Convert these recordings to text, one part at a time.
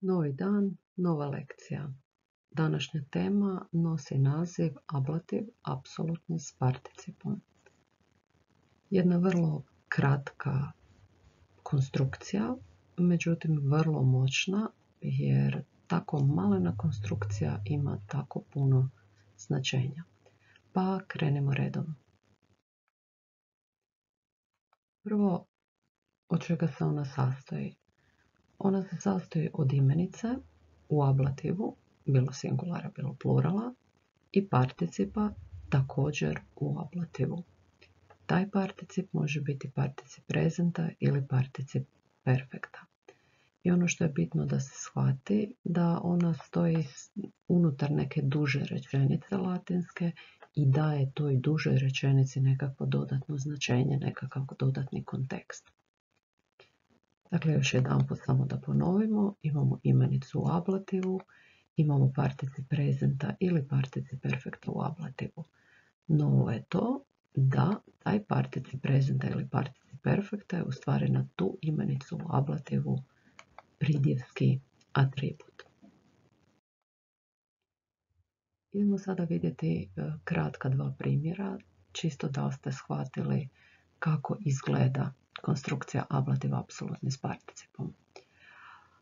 Novi dan, nova lekcija. Današnja tema nosi naziv ablativ apsolutni s participom. Jedna vrlo kratka konstrukcija, međutim vrlo moćna, jer tako malena konstrukcija ima tako puno značenja. Pa krenemo redom. Prvo, od čega se ona sastoji? Ona se sastoji od imenice u ablativu, bilo singulara, bilo plurala, i participa također u ablativu. Taj particip može biti particip prezenta ili particip perfekta. I ono što je bitno da se shvati, da ona stoji unutar neke duže rečenice latinske i daje toj dužoj rečenici nekakvo dodatno značenje, nekakav dodatni kontekst. Dakle, još jedanput samo da ponovimo, imamo imenicu u ablativu, imamo particip prezenta ili particip perfekta u ablativu. Novo je to da taj particip prezenta ili particip perfekta je u stvari na tu imenicu u ablativu pridjevski atribut. Idemo sada vidjeti kratka dva primjera, čisto da ste shvatili kako izgleda konstrukcija ablativ apsolutni s participom.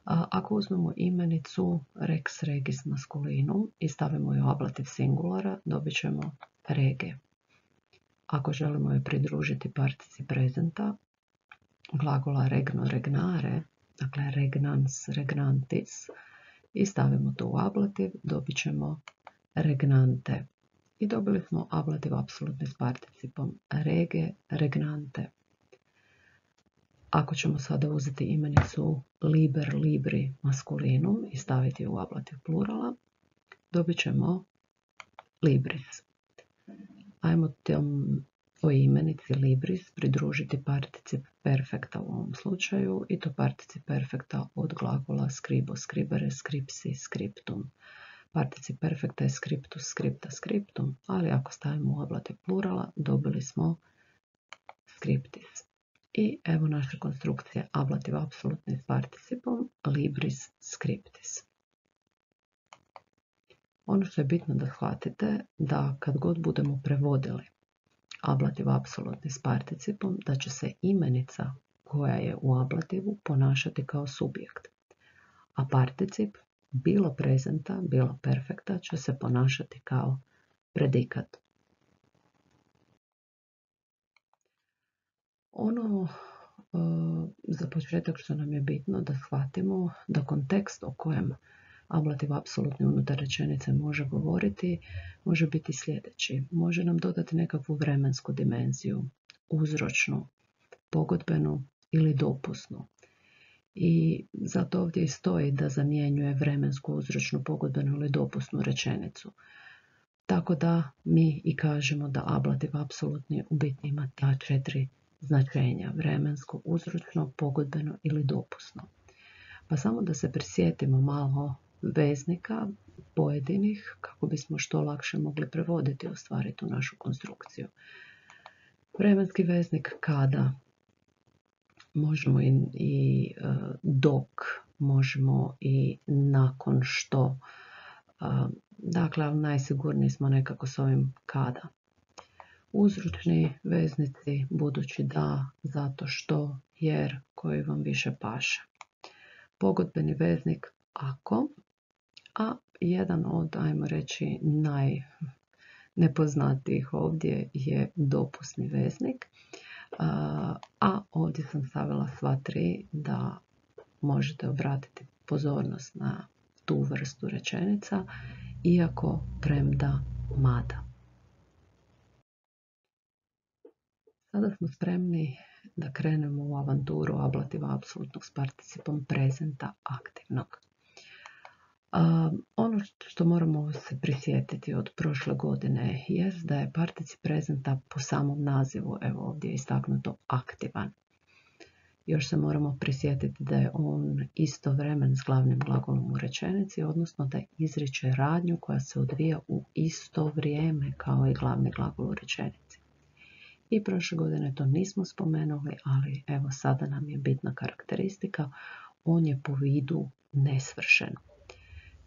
Ako uzmemo imenicu rex regis maskulinum i stavimo ju u ablativ singulara, dobit ćemo rege. Ako želimo je pridružiti particip prezenta, glagola regno regnare, dakle regnans regnantis, i stavimo to u ablativ, dobit ćemo regnante. I dobili smo ablativ apsolutni s participom rege regnante. Ako ćemo sada uzeti imenicu liber libri maskulinum i staviti u ablativ plurala, dobit ćemo libris. Ajmo toj imenici libris pridružiti particip perfekta u ovom slučaju, i to particip perfekta od glagola scribo, scribere, scripsi, scriptum. Particip perfekta je scriptus, scripta, scriptum, ali ako stavimo u ablativ plurala, dobili smo scriptis. I evo naše konstrukcije ablativ apsolutni s participom libris scriptis. Ono što je bitno da shvatite, da kad god budemo prevodili ablativ apsolutni s participom, da će se imenica koja je u ablativu ponašati kao subjekt, a particip, bilo prezenta, bilo perfekta, će se ponašati kao predikat. Ono za početak što nam je bitno da shvatimo da kontekst o kojem ablativ apsolutni unutar rečenice može govoriti, može biti sljedeći. Može nam dodati nekakvu vremensku dimenziju, uzročnu, pogodbenu ili dopusnu. I zato ovdje i stoji da zamjenjuje vremensku, uzročnu, pogodbenu ili dopusnu rečenicu. Tako da mi i kažemo da ablativ apsolutni u biti ima ta 4 značenja: vremensko, uzročno, pogodbeno ili dopusno. Pa samo da se prisjetimo malo veznika pojedinih kako bismo što lakše mogli prevoditi u stvari tu našu konstrukciju. Vremenski veznik kada, možemo i dok, možemo i nakon što. Dakle, najsigurniji smo nekako s ovim kada. Uzročni veznici budući da, zato što, jer, koji vam više paše. Pogodbeni veznik ako, a jedan od, ajmo reći, najnepoznatijih ovdje je dopusni veznik, a ovdje sam stavila sva 3 da možete obratiti pozornost na tu vrstu rečenica, iako, premda, mada. Sada smo spremni da krenemo u avanturu ablativa apsolutnog s participom prezenta aktivnog. Ono što moramo se prisjetiti od prošle godine je da je particip prezenta po samom nazivu, evo ovdje je istaknuto, aktivan. Još se moramo prisjetiti da je on istovremen s glavnim glagolom u rečenici, odnosno da izriče radnju koja se odvija u isto vrijeme kao i glavni glagol u rečenici. I prošle godine to nismo spomenuli, ali evo sada nam je bitna karakteristika. On je po vidu nesvršen.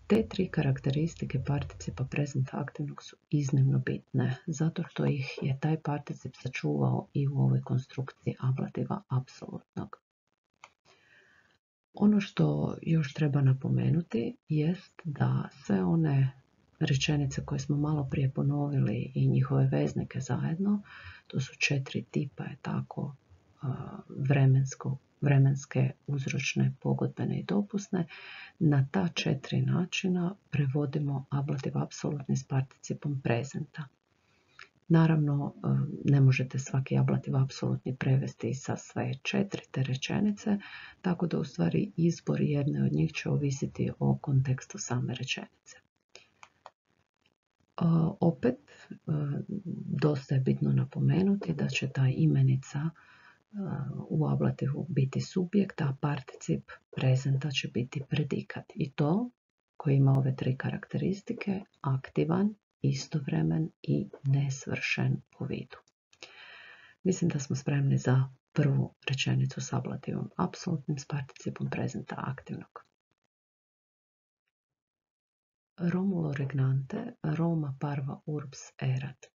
Te tri karakteristike participa presenta aktivnog su iznimno bitne, zato što ih je taj particip sačuvao i u ovoj konstrukciji ablativa apsolutnog. Ono što još treba napomenuti jest da sve one rečenice koje smo malo prije ponovili i njihove veznike zajedno, to su 4 tipa, je tako, vremenske, uzročne, pogodbene i dopusne. Na ta 4 načina prevodimo ablativ apsolutni s participom prezenta. Naravno, ne možete svaki ablativ apsolutni prevesti sa sve 4 te rečenice, tako da u stvari izbor jedne od njih će ovisiti o kontekstu same rečenice. Opet, dosta je bitno napomenuti da će ta imenica u ablativu biti subjekt, a particip prezenta će biti predikat. I to koji ima ove 3 karakteristike, aktivan, istovremen i nesvršen po vidu. Mislim da smo spremni za prvu rečenicu s ablativom apsolutnim s participom prezenta aktivnog. Romulo regnante, Roma parva urbs erat.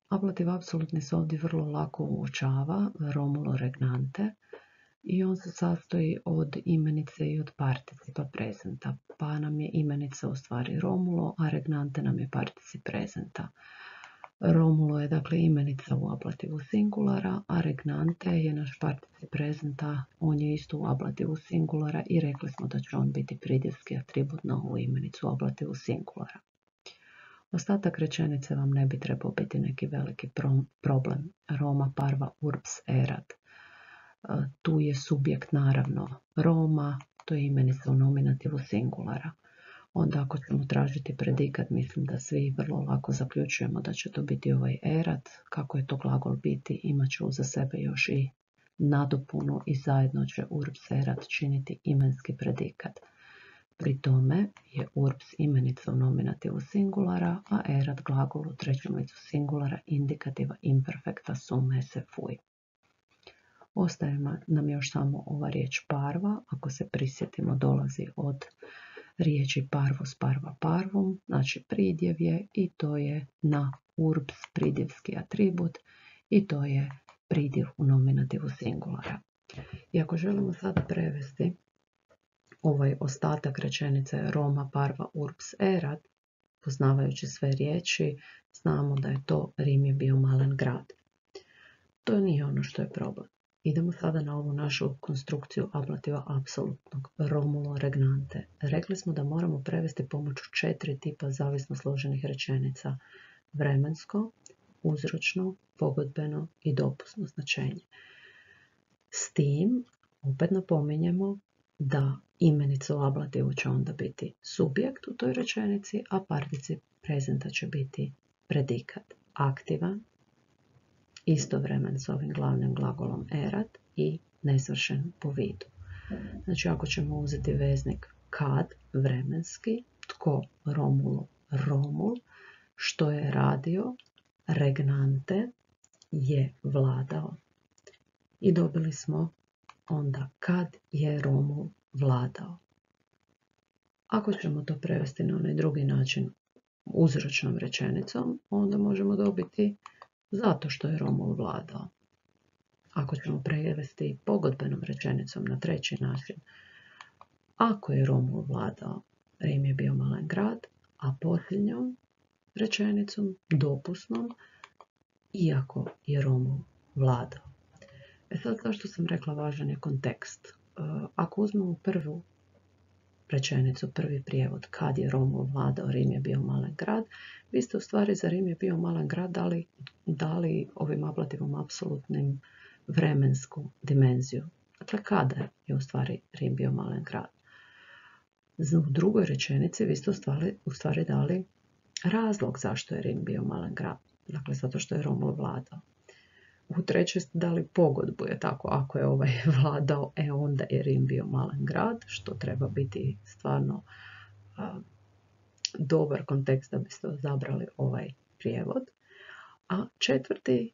Ablativ apsolutni se ovdje vrlo lako uočava, Romulo regnante, i on se sastoji od imenice i od participa prezenta. Pa nam je imenica u stvari Romulo, a regnante nam je particip prezenta. Romulo je dakle imenica u ablativu singulara, a regnante je naš particip prezenta, on je isto u ablativu singulara i rekli smo da će on biti pridjevski atribut na ovu imenicu u ablativu singulara. Ostatak rečenice vam ne bi trebao biti neki veliki problem. Roma parva urbs erat. Tu je subjekt naravno Roma, to je imenica u nominativu singulara. Onda ako ćemo tražiti predikat, mislim da svi vrlo lako zaključujemo da će to biti ovaj erat. Kako je to glagol biti, imat će uza sebe još i nadopunu i zajedno će urbs erat činiti imenski predikat. Pri tome je urbs imenica u nominativu singulara, a erat glagol u trećem licu singulara indikativa imperfekta sum esse fui. Ostaje nam još samo ova riječ parva, ako se prisjetimo dolazi od riječi parvus parva parvum, znači pridjev je i to je na urbs pridjevski atribut i to je pridjev u nominativu singulara. I ako želimo sada prevesti ovaj ostatak rečenice Roma parva urbs erat, poznavajući sve riječi, znamo da je to Rim je bio malen grad. To nije ono što je problem. Idemo sada na ovu našu konstrukciju ablativa apsolutnog, Romulo regnante. Rekli smo da moramo prevesti pomoću 4 tipa zavisno složenih rečenica. Vremensko, uzročno, pogodbeno i dopusno značenje. S tim, opet napominjemo da imenica u ablativu će onda biti subjekt u toj rečenici, a particip prezenta će biti predikat, aktivan, istovremen s ovim glavnim glagolom erat i nesvršen po vidu. Znači ako ćemo uzeti veznik kad, vremenski, tko, Romulo, Romul, što je radio, regnante, je vladao. I dobili smo onda kad je Romul vladao. Ako ćemo to prevesti na onaj drugi način uzročnom rečenicom, onda možemo dobiti zato što je Romul vladao. Ako ćemo prevesti pogodbenom rečenicom na treći način, ako je Romul vladao, Rim je bio malen grad, a posljednjom rečenicom, dopusnom, iako je Romul vladao. Sad, zašto sam rekla važan je kontekst? Ako uzmemo prvu rečenicu, prvi prijevod, kad je Romul vladao, Rim je bio malen grad, vi ste u stvari za Rim je bio malen grad dali ovim ablativom apsolutnim vremensku dimenziju. Dakle, kada je u stvari Rim bio malen grad? U drugoj rečenici vi ste u stvari dali razlog zašto je Rim bio malen grad. Dakle, zato što je Romul vladao. U trećoj ste dali pogodbu, je tako, ako je ovaj vladao, onda je Rim bio malen grad, što treba biti stvarno dobar kontekst da biste odabrali ovaj prijevod. A četvrti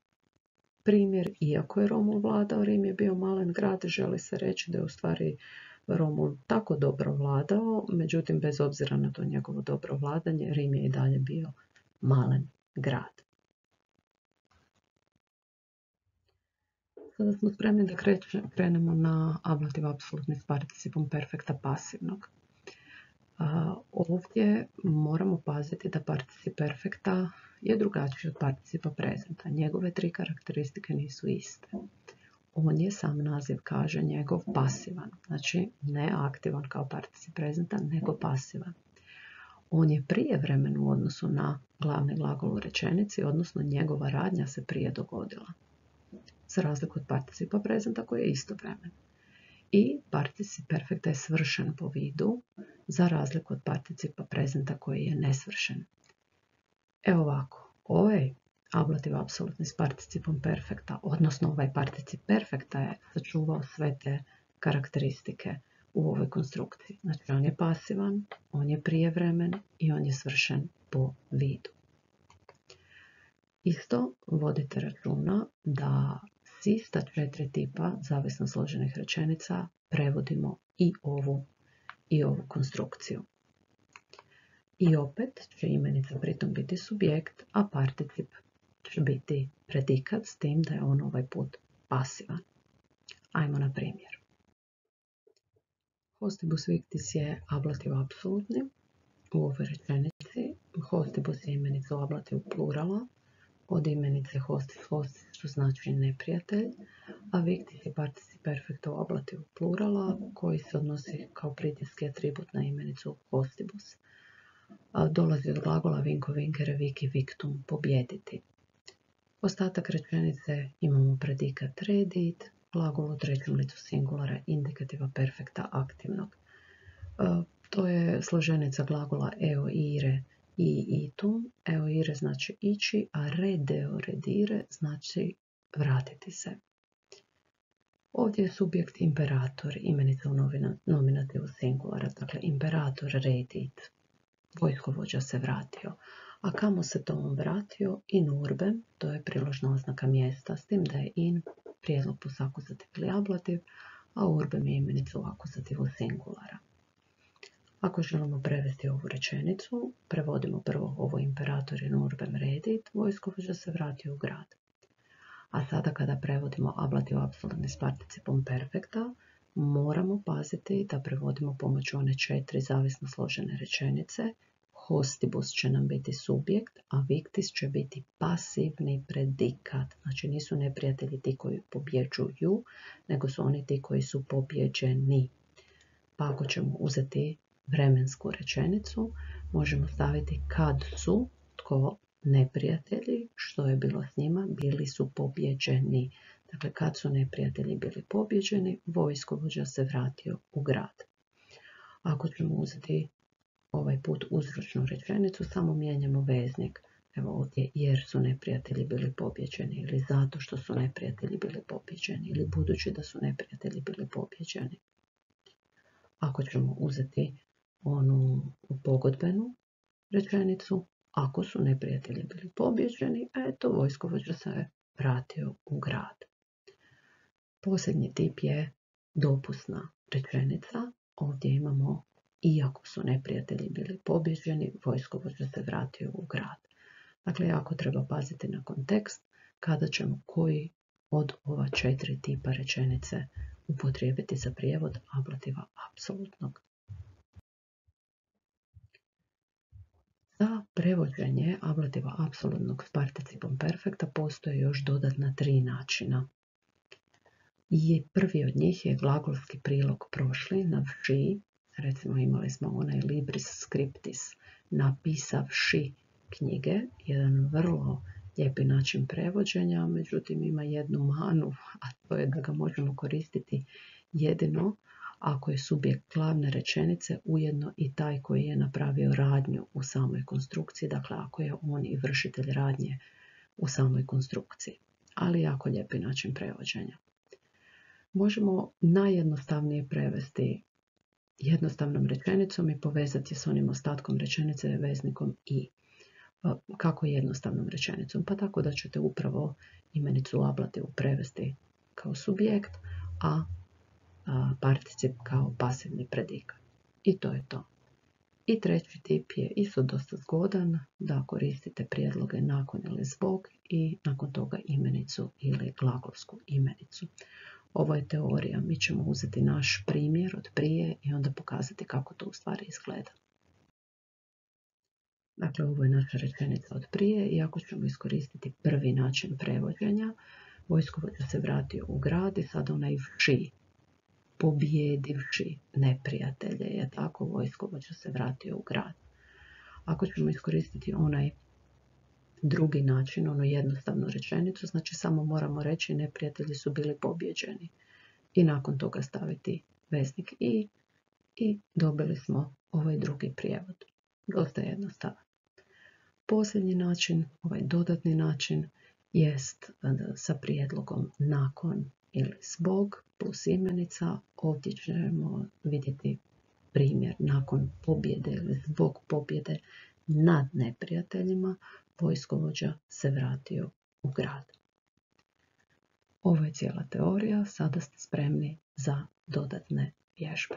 primjer, iako je Romul vladao, Rim je bio malen grad, želi se reći da je u stvari Romul tako dobro vladao, međutim, bez obzira na to njegovo dobro vladanje, Rim je i dalje bio malen grad. Sada smo spremni da krenemo na ablativ apsolutni s participom perfekta pasivnog. Ovdje moramo paziti da particip perfekta je drugačiji od participa prezenta. Njegove 3 karakteristike nisu iste. On je, sam naziv kaže, njegov pasivan. Znači, ne aktivan kao particip prezenta, nego pasivan. On je prijevremen u odnosu na glavni glagol u rečenici, odnosno njegova radnja se prije dogodila. Za razliku od participa prezenta koji je istovremen. I particip perfekta je svršen po vidu, za razliku od participa prezenta koji je nesvršen. Evo ovako, ovaj ablativ apsolutni s participom perfekta, odnosno ovaj particip perfekta je sačuvao sve te karakteristike u ovoj konstrukciji. Znači, on je pasivan, on je prijevremen i on je svršen po vidu. Isto vodite računa da s ista 4 tipa zavisno složenih rečenica prevodimo i ovu konstrukciju. I opet će imenica pritom biti subjekt, a particip će biti predikat s tim da je on ovaj put pasivan. Ajmo na primjer. Hostibus victis je ablativ apsolutni u ovoj rečenici. Hostibus je imenica u ablativu plurala. Od imenice hostis što znači neprijatelj, a victis je particip perfekta u ablativu plurala koji se odnosi kao pritjeski atribut na imenicu hostibus. Dolazi od glagola vinco vincere vici victum, pobijediti. Ostatak rečenice imamo predikat redit, glagol u trećem licu singulara indikativa perfekta aktivnog. To je složenica glagola eo ire i itum. Eo ire znači ići, a redeo redire znači vratiti se. Ovdje je subjekt imperator, imenica u nominativu singulara, dakle imperator redit, vojskovođa se vratio. A kamo se to on vratio? In urbem, to je priložna oznaka mjesta, s tim da je in prijedlog plus akuzativ ili ablativ, a urbem je imenica u akuzativu singulara. Ako želimo prevesti ovu rečenicu, prevodimo prvo ovo imperator in urbem redit, vojskovođa se vratio u grad. A sada kada prevodimo ablativ apsolutni s participom perfekta, moramo paziti da prevodimo pomoću one 4 zavisno složene rečenice. Hostibus će nam biti subjekt, a victis će biti pasivni predikat. Znači nisu neprijatelji ti koji pobjeđuju, nego su oni ti koji su pobjeđeni. Pa ako ćemo uzeti vremensku rečenicu, možemo staviti kad su, tko, neprijatelji, što je bilo s njima, bili su pobjeđeni. Dakle, kad su neprijatelji bili pobjeđeni, vojskovođa se vratio u grad. Ako ćemo uzeti ovaj put uzročnu rečenicu, samo mijenjamo veznik. Evo ovdje, jer su neprijatelji bili pobjeđeni, ili zato što su neprijatelji bili pobjeđeni, ili budući da su neprijatelji bili pobjeđeni. Ako ćemo uzeti onu pogodbenu rečenicu, ako su neprijatelji bili pobjeđeni, eto, vojskovođa se vratio u grad. Posljednji tip je dopusna rečenica. Ovdje imamo iako su neprijatelji bili pobjeđeni, vojskovođa se vratio u grad. Dakle, jako treba paziti na kontekst kada ćemo koji od ova 4 tipa rečenice upotrijebiti za prijevod ablativa apsolutnog. Za prevođenje ablativa apsolutnog s participom perfekta postoje još dodatna 3 načina. I prvi od njih je glagolski prilog prošli, navši. Recimo imali smo onaj libris scriptis, napisavši knjige, jedan vrlo lijepi način prevođenja, međutim ima jednu manu, a to je da ga možemo koristiti jedino ako je subjekt glavne rečenice ujedno i taj koji je napravio radnju u samoj konstrukciji, dakle ako je on i vršitelj radnje u samoj konstrukciji, ali jako lijepi način prevođenja. Možemo najjednostavnije prevesti jednostavnom rečenicom i povezati s onim ostatkom rečenice veznikom i. Kako jednostavnom rečenicom? Pa tako da ćete upravo imenicu u ablativu prevesti kao subjekt, a particip kao pasivni predikat. I to je to. I treći tip je isto dosta zgodan, da koristite prijedloge nakon ili zbog i nakon toga imenicu ili glagolsku imenicu. Ovo je teorija, mi ćemo uzeti naš primjer od prije i onda pokazati kako to u stvari izgleda. Dakle, ovo je naša rečenica od prije i ako ćemo iskoristiti prvi način prevođenja, vojskovođa se vratio u grad i sad onaj vši, pobjedivši neprijatelje, je tako, vojskovođa se vratio u grad. Ako ćemo iskoristiti onaj drugi način, onu jednostavnu rečenicu, znači samo moramo reći neprijatelji su bili pobjeđeni i nakon toga staviti veznik i dobili smo ovaj drugi prijevod. Dosta jednostavan. Posljednji način, ovaj dodatni način, jest sa prijedlogom nakon ili zbog plus imenica. Ovdje ćemo vidjeti primjer nakon pobjede ili zbog pobjede nad neprijateljima, vojskovođa se vratio u grad. Ovo je cijela teorija, sada ste spremni za dodatne vježbe.